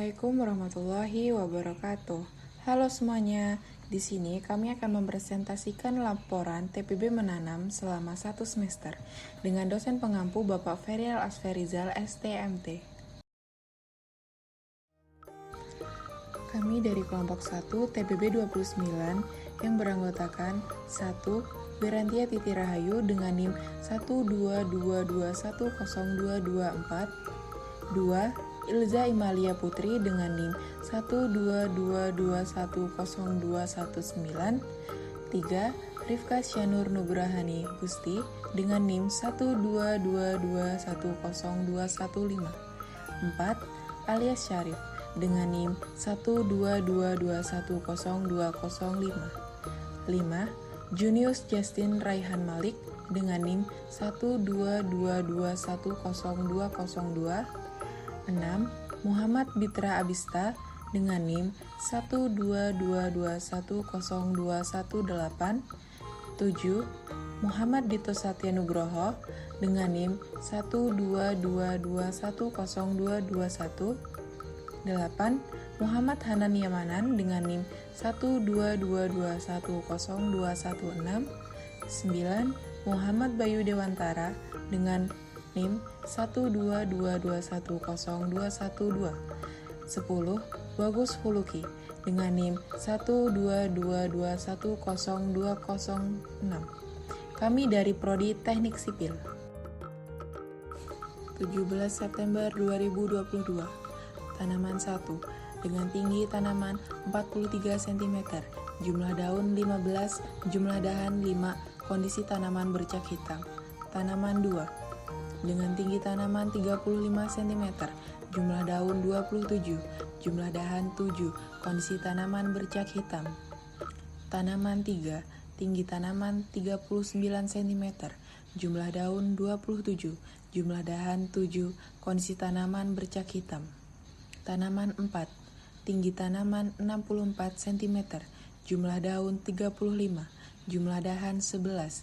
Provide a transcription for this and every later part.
Assalamualaikum warahmatullahi wabarakatuh. Halo semuanya, di sini kami akan mempresentasikan laporan TPB menanam selama 1 semester dengan dosen pengampu Bapak Ferial Asferizal STMT. Kami dari kelompok 1 TPB 29 yang beranggotakan 1. Berantia Titi Rahayu dengan NIM 122210224, 2. Ilza Imalia Putri dengan NIM 122210219, 3. Rifka Syanur Nugrahani Gusti dengan NIM 122210215, 4. Alias Syarif dengan NIM 122210205, 5. Junius Justin Raihan Malik dengan NIM 122210202, 6. Muhammad Bitra Abista dengan NIM 122210218, 7. Muhammad Dito Satya Nugroho dengan NIM 122210221, 8. Muhammad Hanan Yamanan dengan NIM 122210216, 9. Muhammad Bayu Dewantara dengan NIM 122210212, 10. Bagus Huluki dengan NIM 122210206. Kami dari Prodi Teknik Sipil. 17 September 2022. Tanaman 1 dengan tinggi tanaman 43 cm, jumlah daun 15, jumlah dahan 5, kondisi tanaman bercak hitam. Tanaman 2 dengan tinggi tanaman 35 cm, jumlah daun 27, jumlah dahan 7, kondisi tanaman bercak hitam. Tanaman 3, tinggi tanaman 39 cm, jumlah daun 27, jumlah dahan 7, kondisi tanaman bercak hitam. Tanaman 4, tinggi tanaman 64 cm, jumlah daun 35, jumlah dahan 11,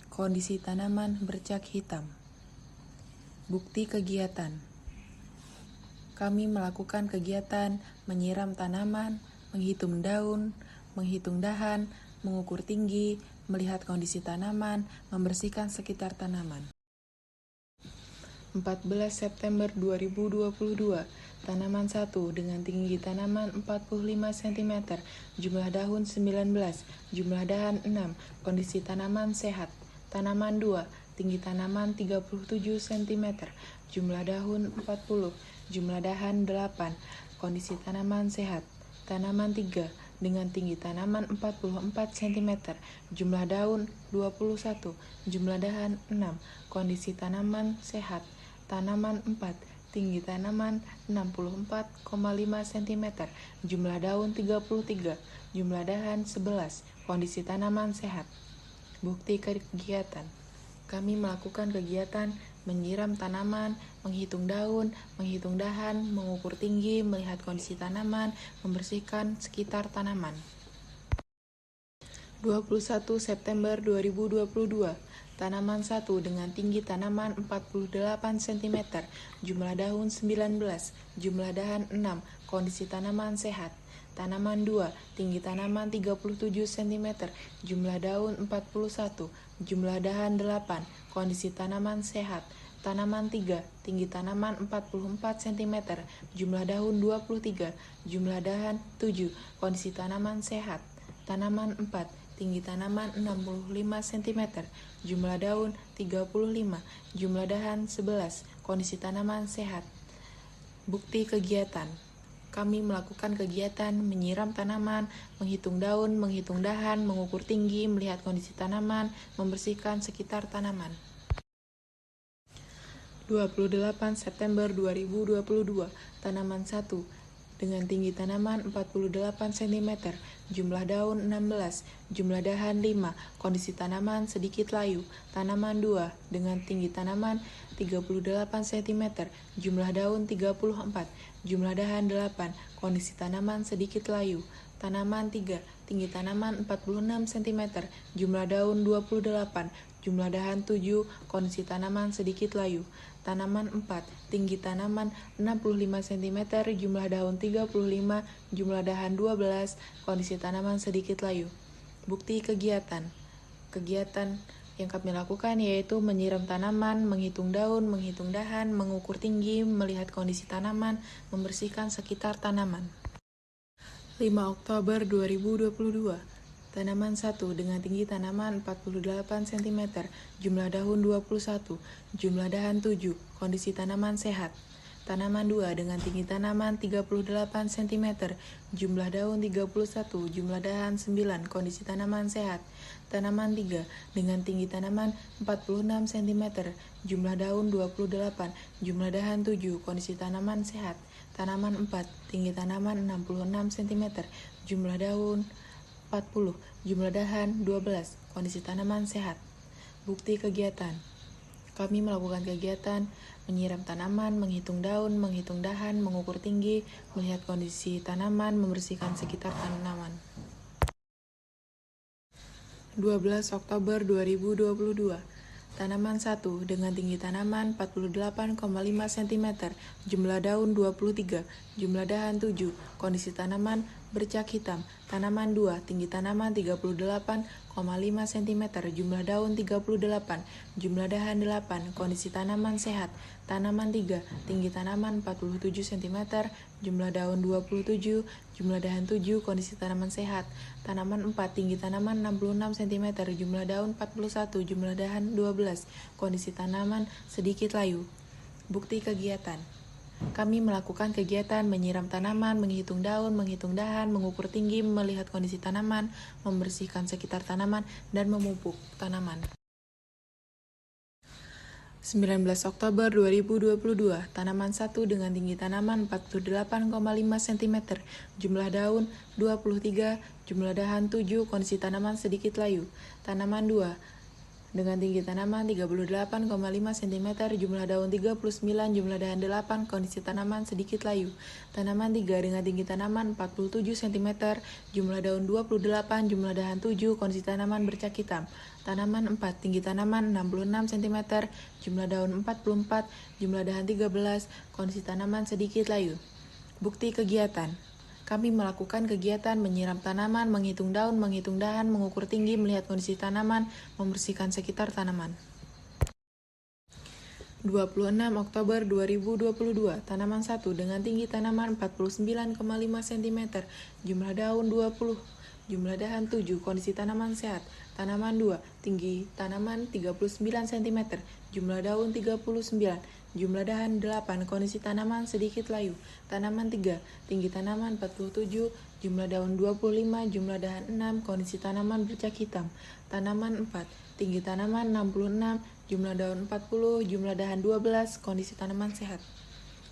kondisi tanaman bercak hitam. Bukti kegiatan. Kami melakukan kegiatan menyiram tanaman, menghitung daun, menghitung dahan, mengukur tinggi, melihat kondisi tanaman, membersihkan sekitar tanaman. 14 September 2022. Tanaman 1 dengan tinggi tanaman 45 cm, jumlah daun 19, jumlah dahan 6, kondisi tanaman sehat. Tanaman 2, tinggi tanaman 37 cm, jumlah daun 40, jumlah dahan 8, kondisi tanaman sehat. Tanaman 3, dengan tinggi tanaman 44 cm, jumlah daun 21, jumlah dahan 6, kondisi tanaman sehat. Tanaman 4, tinggi tanaman 64,5 cm, jumlah daun 33, jumlah dahan 11, kondisi tanaman sehat. Bukti kegiatan. Kami melakukan kegiatan menyiram tanaman, menghitung daun, menghitung dahan, mengukur tinggi, melihat kondisi tanaman, membersihkan sekitar tanaman. 21 September 2022. Tanaman 1 dengan tinggi tanaman 48 cm, jumlah daun 19, jumlah dahan 6, kondisi tanaman sehat. Tanaman 2, tinggi tanaman 37 cm, jumlah daun 41, jumlah dahan 8, kondisi tanaman sehat. Tanaman 3, tinggi tanaman 44 cm, jumlah daun 23, jumlah dahan 7, kondisi tanaman sehat. Tanaman 4, tinggi tanaman 65 cm, jumlah daun 35, jumlah dahan 11, kondisi tanaman sehat. Bukti kegiatan. Kami melakukan kegiatan menyiram tanaman, menghitung daun, menghitung dahan, mengukur tinggi, melihat kondisi tanaman, membersihkan sekitar tanaman. 28 September 2022. Tanaman 1 dengan tinggi tanaman 48 cm, jumlah daun 16, jumlah dahan 5, kondisi tanaman sedikit layu. Tanaman 2 dengan tinggi tanaman 38 cm, jumlah daun 34, jumlah dahan 8, kondisi tanaman sedikit layu. Tanaman 3, tinggi tanaman 46 cm, jumlah daun 28, jumlah dahan 7, kondisi tanaman sedikit layu. tanaman 4, tinggi tanaman 65 cm, jumlah daun 35, jumlah dahan 12, kondisi tanaman sedikit layu. Bukti kegiatan. Kegiatan yang kami lakukan yaitu menyiram tanaman, menghitung daun, menghitung dahan, mengukur tinggi, melihat kondisi tanaman, membersihkan sekitar tanaman. 5 Oktober 2022. Tanaman 1 dengan tinggi tanaman 48 cm, jumlah daun 21, jumlah dahan 7, kondisi tanaman sehat. Tanaman 2 dengan tinggi tanaman 38 cm, jumlah daun 31, jumlah dahan 9, kondisi tanaman sehat. Tanaman 3 dengan tinggi tanaman 46 cm, jumlah daun 28, jumlah dahan 7, kondisi tanaman sehat. Tanaman 4, tinggi tanaman 66 cm, jumlah daun 40, jumlah dahan 12, kondisi tanaman sehat. Bukti kegiatan. Kami melakukan kegiatan menyiram tanaman, menghitung daun, menghitung dahan, mengukur tinggi, melihat kondisi tanaman, membersihkan sekitar tanaman. 12 Oktober 2022. Tanaman 1 dengan tinggi tanaman 48,5 cm, jumlah daun 23, jumlah dahan 7, kondisi tanaman bercak hitam. Tanaman 2, tinggi tanaman 38,5 cm, jumlah daun 38, jumlah dahan 8, kondisi tanaman sehat. Tanaman 3, tinggi tanaman 47 cm, jumlah daun 27, jumlah dahan 7, kondisi tanaman sehat. Tanaman 4, tinggi tanaman 66 cm, jumlah daun 41, jumlah dahan 12, kondisi tanaman sedikit layu. Bukti kegiatan. Kami melakukan kegiatan menyiram tanaman, menghitung daun, menghitung dahan, mengukur tinggi, melihat kondisi tanaman, membersihkan sekitar tanaman, dan memupuk tanaman. 19 Oktober 2022. Tanaman 1 dengan tinggi tanaman 48,5 cm, jumlah daun 23, jumlah dahan 7, kondisi tanaman sedikit layu. Tanaman 2 dengan tinggi tanaman 38,5 cm, jumlah daun 39, jumlah dahan 8, kondisi tanaman sedikit layu. Tanaman 3 dengan tinggi tanaman 47 cm, jumlah daun 28, jumlah dahan 7, kondisi tanaman bercak hitam. Tanaman 4, tinggi tanaman 66 cm, jumlah daun 44, jumlah dahan 13, kondisi tanaman sedikit layu. Bukti kegiatan. Kami melakukan kegiatan menyiram tanaman, menghitung daun, menghitung dahan, mengukur tinggi, melihat kondisi tanaman, membersihkan sekitar tanaman. 26 Oktober 2022. Tanaman 1 dengan tinggi tanaman 49,5 cm, jumlah daun 20, jumlah dahan 7, kondisi tanaman sehat. Tanaman 2, tinggi tanaman 39 cm, jumlah daun 39, jumlah dahan 8, kondisi tanaman sedikit layu. Tanaman 3, tinggi tanaman 47, jumlah daun 25, jumlah dahan 6, kondisi tanaman bercak hitam. Tanaman 4, tinggi tanaman 66, jumlah daun 40, jumlah dahan 12, kondisi tanaman sehat.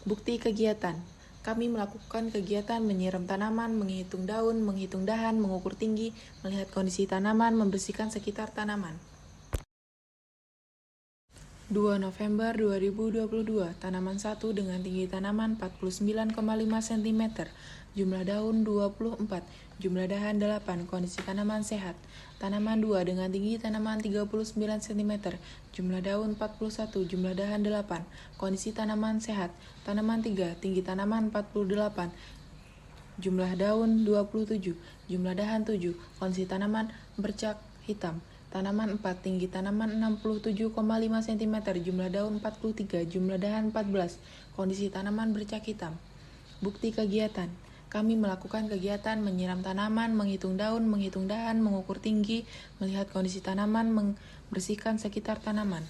Bukti kegiatan. Kami melakukan kegiatan menyiram tanaman, menghitung daun, menghitung dahan, mengukur tinggi, melihat kondisi tanaman, membersihkan sekitar tanaman. 2 November 2022. Tanaman 1 dengan tinggi tanaman 49,5 cm, jumlah daun 24, jumlah dahan 8, kondisi tanaman sehat. Tanaman 2 dengan tinggi tanaman 39 cm, jumlah daun 41, jumlah dahan 8, kondisi tanaman sehat. Tanaman 3, tinggi tanaman 48, jumlah daun 27, jumlah dahan 7, kondisi tanaman bercak hitam. Tanaman 4, tinggi tanaman 67,5 cm, jumlah daun 43, jumlah dahan 14, kondisi tanaman bercak hitam. Bukti kegiatan. Kami melakukan kegiatan menyiram tanaman, menghitung daun, menghitung dahan, mengukur tinggi, melihat kondisi tanaman, membersihkan sekitar tanaman.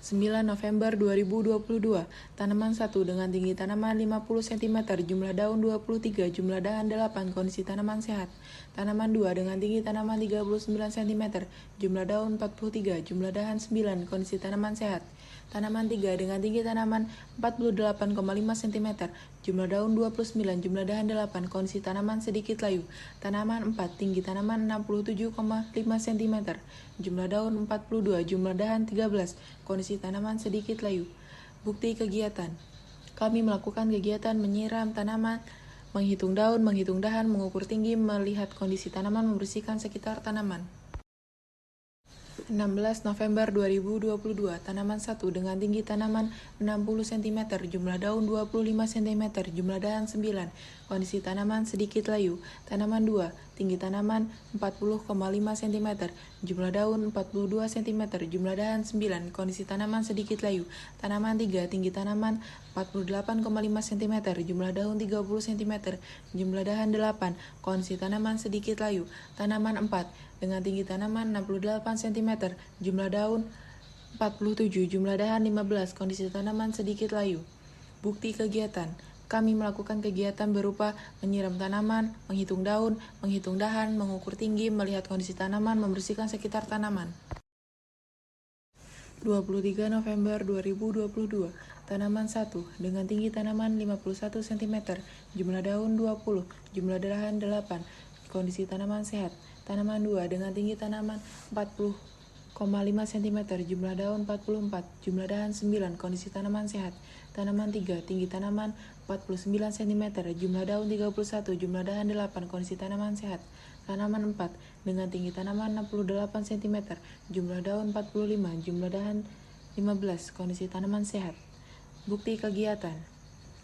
9 November 2022. Tanaman 1 dengan tinggi tanaman 50 cm, jumlah daun 23, jumlah dahan 8, kondisi tanaman sehat. Tanaman 2 dengan tinggi tanaman 39 cm, jumlah daun 43, jumlah dahan 9, kondisi tanaman sehat. Tanaman 3 dengan tinggi tanaman 48,5 cm, jumlah daun 29, jumlah dahan 8, kondisi tanaman sedikit layu. Tanaman 4, tinggi tanaman 67,5 cm, jumlah daun 42, jumlah dahan 13, kondisi tanaman sedikit layu. Bukti kegiatan. Kami melakukan kegiatan menyiram tanaman, menghitung daun, menghitung dahan, mengukur tinggi, melihat kondisi tanaman, membersihkan sekitar tanaman. 16 November 2022, tanaman 1 dengan tinggi tanaman 60 cm, jumlah daun 25 cm, jumlah dahan 9, kondisi tanaman sedikit layu. Tanaman 2, tinggi tanaman 40,5 cm, jumlah daun 42 cm, jumlah dahan 9, kondisi tanaman sedikit layu. Tanaman 3, tinggi tanaman 48,5 cm, jumlah daun 30 cm, jumlah dahan 8, kondisi tanaman sedikit layu. Tanaman 4, dengan tinggi tanaman 68 cm, jumlah daun 47, jumlah dahan 15, kondisi tanaman sedikit layu. Bukti kegiatan. Kami melakukan kegiatan berupa menyiram tanaman, menghitung daun, menghitung dahan, mengukur tinggi, melihat kondisi tanaman, membersihkan sekitar tanaman. 23 November 2022, tanaman 1 dengan tinggi tanaman 51 cm, jumlah daun 20, jumlah dahan 8, kondisi tanaman sehat. Tanaman 2 dengan tinggi tanaman 40,5 cm, jumlah daun 44, jumlah dahan 9, kondisi tanaman sehat. Tanaman 3, tinggi tanaman 49 cm, jumlah daun 31, jumlah dahan 8, kondisi tanaman sehat. Tanaman 4, dengan tinggi tanaman 68 cm, jumlah daun 45, jumlah dahan 15, kondisi tanaman sehat. Bukti kegiatan.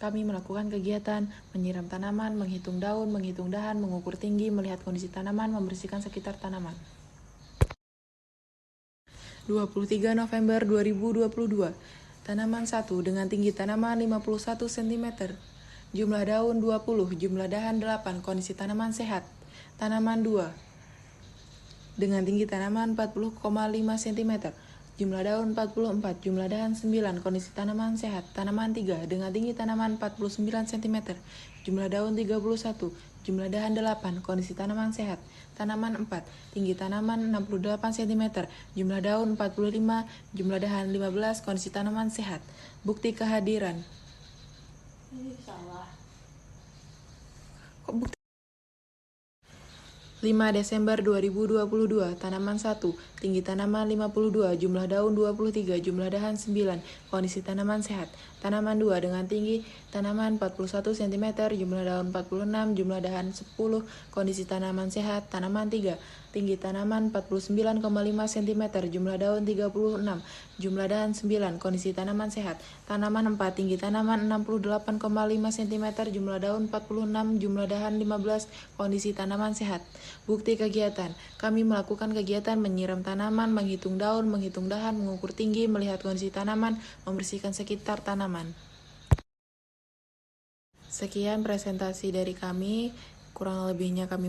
Kami melakukan kegiatan menyiram tanaman, menghitung daun, menghitung dahan, mengukur tinggi, melihat kondisi tanaman, membersihkan sekitar tanaman. 23 November 2022, tanaman 1 dengan tinggi tanaman 51 cm, jumlah daun 20, jumlah dahan 8, kondisi tanaman sehat. Tanaman 2 dengan tinggi tanaman 40,5 cm, jumlah daun 44, jumlah dahan 9, kondisi tanaman sehat. Tanaman 3 dengan tinggi tanaman 49 cm, jumlah daun 31, jumlah dahan 8, kondisi tanaman sehat. Tanaman 4, tinggi tanaman 68 cm, jumlah daun 45, jumlah dahan 15, kondisi tanaman sehat. Bukti kehadiran. Ini salah. Kok bukti? 5 Desember 2022, tanaman 1, tinggi tanaman 52, jumlah daun 23, jumlah dahan 9, kondisi tanaman sehat. Tanaman 2 dengan tinggi tanaman 41 cm, jumlah daun 46, jumlah dahan 10, kondisi tanaman sehat. Tanaman 3, tinggi tanaman 49,5 cm, jumlah daun 36, jumlah dahan 9, kondisi tanaman sehat. Tanaman 4, tinggi tanaman 68,5 cm, jumlah daun 46, jumlah dahan 15, kondisi tanaman sehat. Bukti kegiatan. Kami melakukan kegiatan menyiram tanaman, menghitung daun, menghitung dahan, mengukur tinggi, melihat kondisi tanaman, membersihkan sekitar tanaman. Sekian presentasi dari kami, kurang lebihnya kami